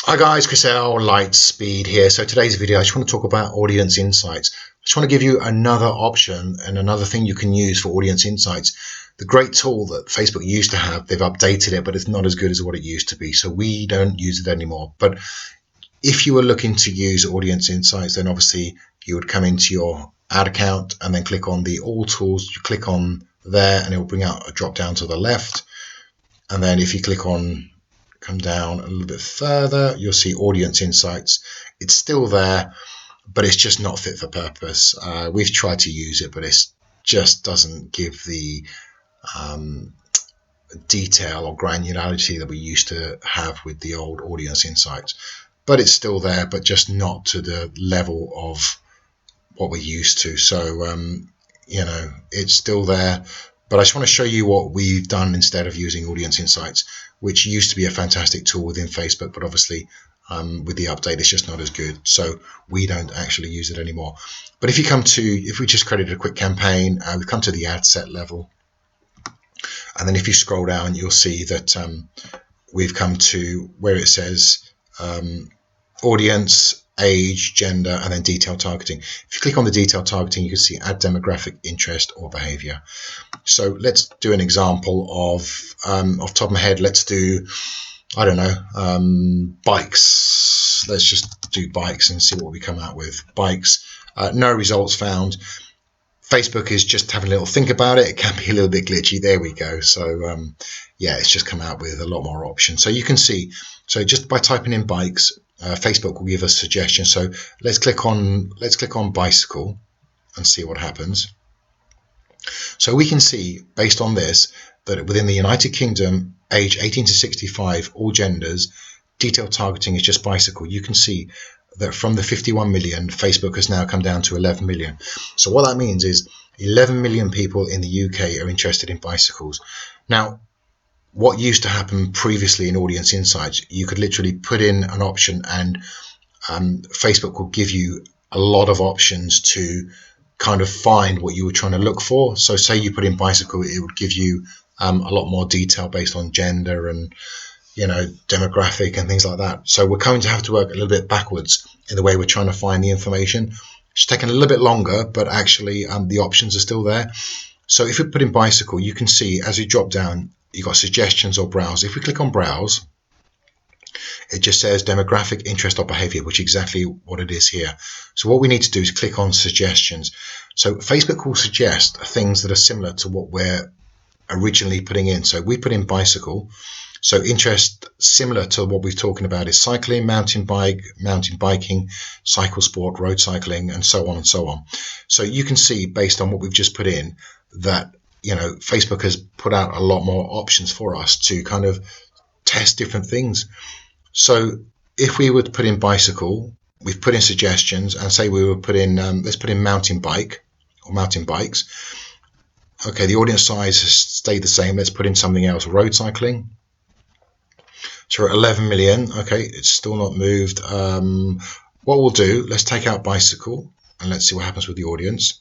Hi guys, Chris L, Lightspeed here. So today's video, I just want to talk about audience insights. I just want to give you another option and another thing you can use for audience insights. The great tool that Facebook used to have, they've updated it, but it's not as good as what it used to be. So we don't use it anymore. But if you were looking to use audience insights, then obviously you would come into your ad account and then click on the all tools. You click on there and it will bring out a drop down to the left. And then if you come down a little bit further, you'll see audience insights. It's still there, but it's just not fit for purpose. We've tried to use it, but it just doesn't give the detail or granularity that we used to have with the old audience insights. But it's still there, but just not to the level of what we're used to. So it's still there, but I just want to show you what we've done instead of using audience insights, which used to be a fantastic tool within Facebook, but obviously with the update it's just not as good, so we don't actually use it anymore. But if we just created a quick campaign, we've come to the ad set level, and then if you scroll down you'll see that we've come to where it says audience, age, gender, and then detailed targeting. If you click on the detailed targeting, you can see add demographic, interest, or behavior. So let's do an example of off the top of my head. Let's do, I don't know, bikes. Let's just do bikes and see what we come out with. Bikes, no results found. Facebook is just having a little think about it. It can be a little bit glitchy. There we go. So yeah, it's just come out with a lot more options. So you can see, so just by typing in bikes, Facebook will give us suggestions. So let's click on bicycle and see what happens. So we can see based on this that within the United Kingdom, age 18 to 65, all genders, detailed targeting is just bicycle. You can see that from the 51 million, Facebook has now come down to 11 million. So what that means is 11 million people in the UK are interested in bicycles. Now, what used to happen previously in audience insights, you could literally put in an option and Facebook will give you a lot of options to kind of find what you were trying to look for. So say you put in bicycle, it would give you a lot more detail based on gender and demographic and things like that. So we're going to have to work a little bit backwards in the way we're trying to find the information. It's taken a little bit longer, but actually the options are still there. So if we put in bicycle, you can see as you drop down, you've got suggestions or browse. If we click on browse, it just says demographic, interest, or behavior, which is exactly what it is here. So what we need to do is click on suggestions. So Facebook will suggest things that are similar to what we're originally putting in. So we put in bicycle. So interest similar to what we're talking about is cycling, mountain biking, cycle sport, road cycling, and so on and so on. So you can see based on what we've just put in that Facebook has put out a lot more options for us to kind of test different things. So if we would put in bicycle, we've put in suggestions, and say we would put in let's put in mountain bike or mountain bikes. Okay, the audience size has stayed the same. Let's put in something else, road cycling. So we're at 11 million. Okay, it's still not moved. What we'll do, let's take out bicycle and let's see what happens with the audience.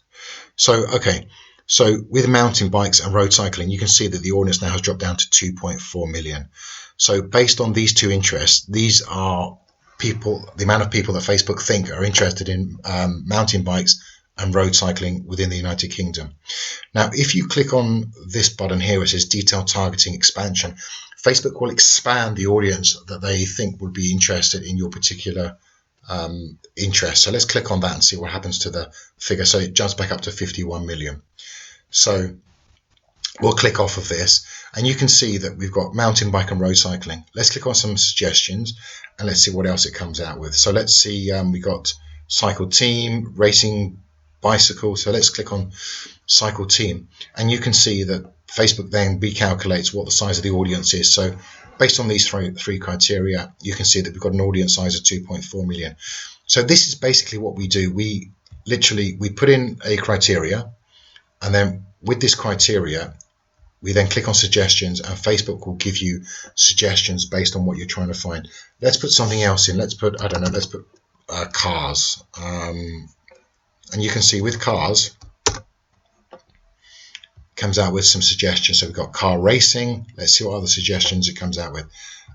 So okay, so with mountain bikes and road cycling, you can see that the audience now has dropped down to 2.4 million. So based on these two interests, these are people, the amount of people that Facebook think are interested in mountain bikes and road cycling within the United Kingdom. Now, if you click on this button here, it says detailed targeting expansion. Facebook will expand the audience that they think would be interested in your particular interest. So let's click on that and see what happens to the figure. So it jumps back up to 51 million. So we'll click off of this and you can see that we've got mountain bike and road cycling. Let's click on some suggestions and let's see what else it comes out with. So let's see, we got cycle team, racing, bicycle. So let's click on cycle team and you can see that Facebook then recalculates what the size of the audience is. So based on these three criteria, you can see that we've got an audience size of 2.4 million. So this is basically what we do. We put in a criteria, and then with this criteria, we then click on suggestions, and Facebook will give you suggestions based on what you're trying to find. Let's put something else in. Let's put, I don't know, let's put cars. And you can see with cars, comes out with some suggestions. So we've got car racing. Let's see what other suggestions it comes out with.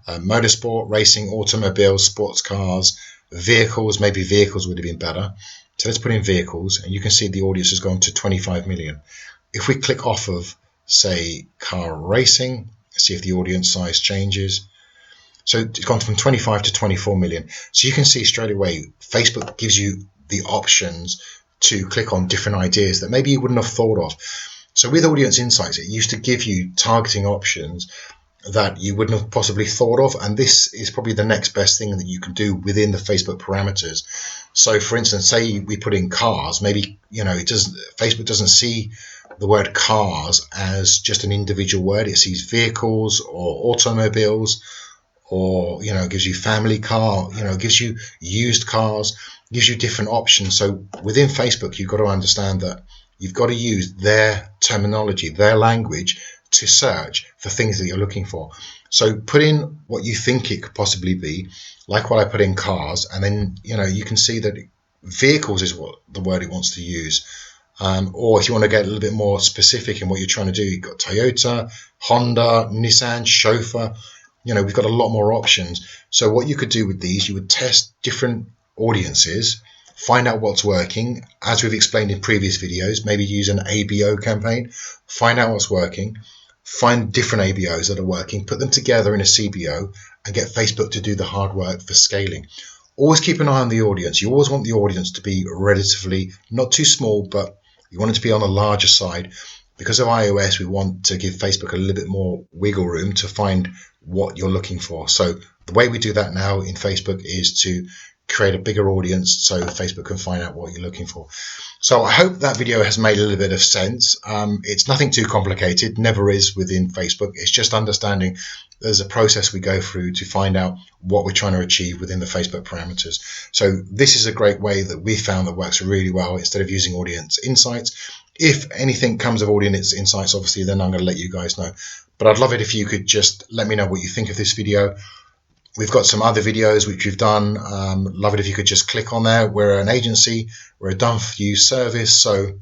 motorsport, racing, automobiles, sports cars, vehicles. Maybe vehicles would have been better. So let's put in vehicles, and you can see the audience has gone to 25 million. If we click off of, say, car racing, see if the audience size changes. So it's gone from 25 to 24 million. So you can see straight away, Facebook gives you the options to click on different ideas that maybe you wouldn't have thought of. So with Audience Insights, it used to give you targeting options that you wouldn't have possibly thought of, and this is probably the next best thing that you can do within the Facebook parameters. So for instance, say we put in cars, maybe Facebook doesn't see the word cars as just an individual word. It sees vehicles or automobiles, or it gives you family car, it gives you used cars, gives you different options. So within Facebook, you've got to understand that you've got to use their terminology, their language, to search for things that you're looking for. So put in what you think it could possibly be, like what I put in cars, and then you can see that vehicles is what the word it wants to use. Or if you want to get a little bit more specific in what you're trying to do, you've got Toyota, Honda, Nissan, Chauffeur. We've got a lot more options. So what you could do with these, you would test different audiences, find out what's working. As we've explained in previous videos, maybe use an ABO campaign, find out what's working, find different ABOs that are working, put them together in a CBO, and get Facebook to do the hard work for scaling. Always keep an eye on the audience. You always want the audience to be relatively not too small, but you want it to be on the larger side. Because of iOS, we want to give Facebook a little bit more wiggle room to find what you're looking for. So the way we do that now in Facebook is to create a bigger audience so Facebook can find out what you're looking for. So I hope that video has made a little bit of sense. It's nothing too complicated, never is within Facebook. It's just understanding there's a process we go through to find out what we're trying to achieve within the Facebook parameters. So this is a great way that we found that works really well instead of using Audience Insights. If anything comes of Audience Insights, obviously, then I'm going to let you guys know. But I'd love it if you could just let me know what you think of this video. We've got some other videos which we've done. Love it if you could just click on there. We're an agency. We're a done-for-you service. So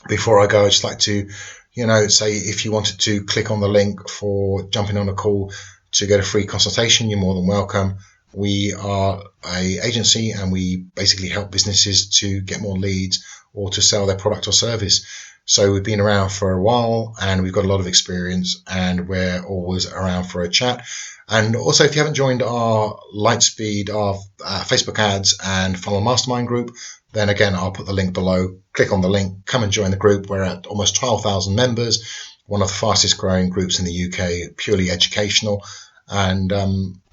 before I go, I'd just like to, say if you wanted to click on the link for jumping on a call to get a free consultation, you're more than welcome. We are an agency, and we basically help businesses to get more leads or to sell their product or service. So we've been around for a while, and we've got a lot of experience, and we're always around for a chat. And also, if you haven't joined our Lightspeed, our Facebook ads and funnel mastermind group, then again, I'll put the link below. Click on the link, come and join the group. We're at almost 12,000 members, one of the fastest growing groups in the UK, purely educational. And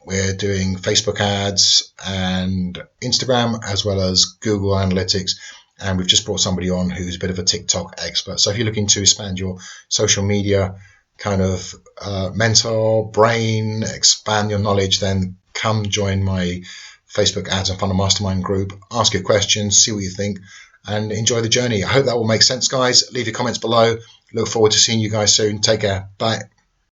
we're doing Facebook ads and Instagram, as well as Google Analytics. And we've just brought somebody on who's a bit of a TikTok expert. So if you're looking to expand your social media kind of mentor, brain, expand your knowledge, then come join my Facebook ads and funnel mastermind group. Ask your questions, see what you think, and enjoy the journey. I hope that will make sense, guys. Leave your comments below. Look forward to seeing you guys soon. Take care. Bye.